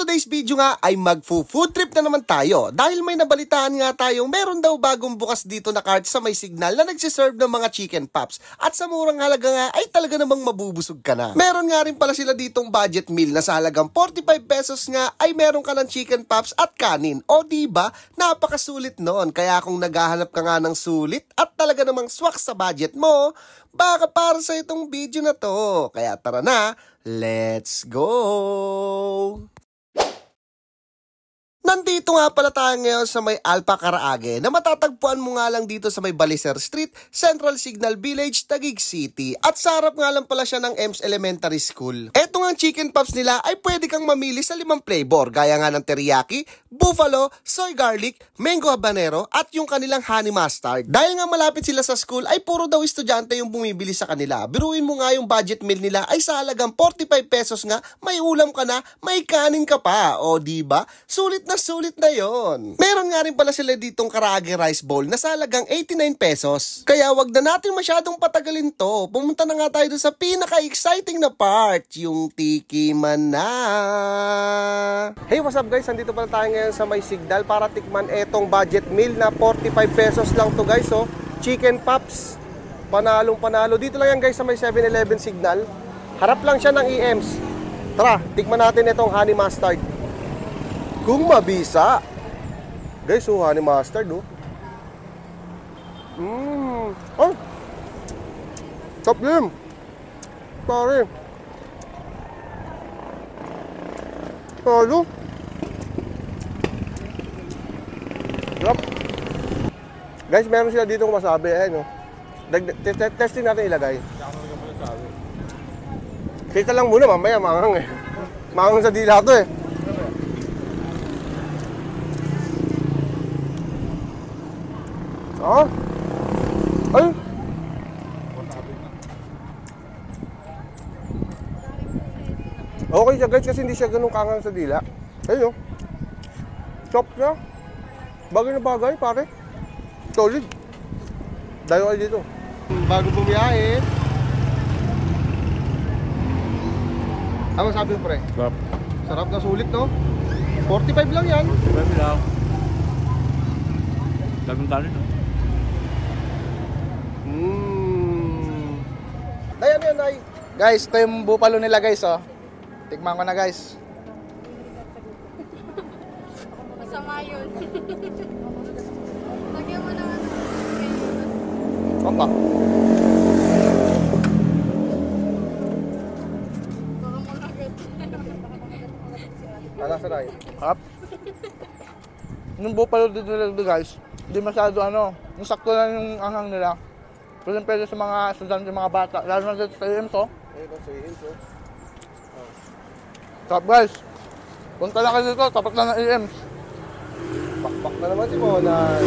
today's video nga ay magfo-food trip na naman tayo dahil may nabalitaan nga tayong meron daw bagong bukas dito na cart sa may Signal na nagsiserve ng mga chicken pops at sa murang halaga nga ay talaga namang mabubusog ka na. Meron nga rin pala sila ditong budget meal na sa halagang 45 pesos nga ay meron ka ng chicken pops at kanin. O diba, napakasulit nun. Kaya kung naghahanap ka nga ng sulit at talaga namang swak sa budget mo, baka para sa itong video na to. Kaya tara na, let's go! Nandito nga pala tayo ngayon sa may Alpha Caraage na matatagpuan mo nga lang dito sa may Balicer Street, Central Signal Village, Taguig City. At sa harap nga lang pala siya ng EMS Elementary School. Eto nga chicken pops nila ay pwede kang mamili sa 5 flavor gaya nga ng teriyaki, buffalo, soy garlic, mango habanero at yung kanilang honey mustard. Dahil nga malapit sila sa school ay puro daw estudyante yung bumibili sa kanila. Biruin mo nga yung budget meal nila ay sa halagang 45 pesos nga, may ulam ka na, may kanin ka pa. O diba? Sulit na yon. Meron nga rin pala sila ditong karaage rice bowl na sa halagang 89 pesos. Kaya wag na natin masyadong patagalin to. Pumunta na nga tayo doon sa pinaka-exciting na part, yung tikiman na. Hey, what's up guys? Nandito pala tayo ngayon sa may Signal para tikman etong budget meal na 45 pesos lang to guys. So, chicken pops. Panalong panalo. Dito lang yan guys sa may 7-Eleven Signal. Harap lang siya ng EMS. Tara, tikman natin itong honey mustard. Kung mabisa. Guys, oh, honey mustard, oh. Oh. Top din. Pare. Talo. Drop. Guys, meron sila dito kung masabi. Ayan, oh. Testing natin ilagay. Kita lang muna, mamaya mangang eh. Mangang sa dila to eh. Ah? Ay! Okay siya guys kasi hindi siya ganun kangang sa dila. Ayun o. Chop niya. Bagay na bagay pare. Solid. Dayo kayo dito. Bago bumiyahe. Ano sabi mo pre? Sarap. Sarap na sulit no? 45 lang yan. 45 lang. Daming kanin no? Ayan yan, ay. Guys, ito yung buffalo nila guys, oh. Tikman ko na guys. Masama yun. Lagyan mo na ano. Opa. Baka mo agad. Alasa na yun. Hap. Yung buffalo dito nila guys, hindi masyado ano, yung sakto lang yung anghang nila. Pwede sa mga estudyante, mga bata, lalo na dito sa EMS, oh. Ayun, sa EMS, oh. Top guys, punta lang kayo dito, tapat lang ng EMS. Pakpak na naman si Mona.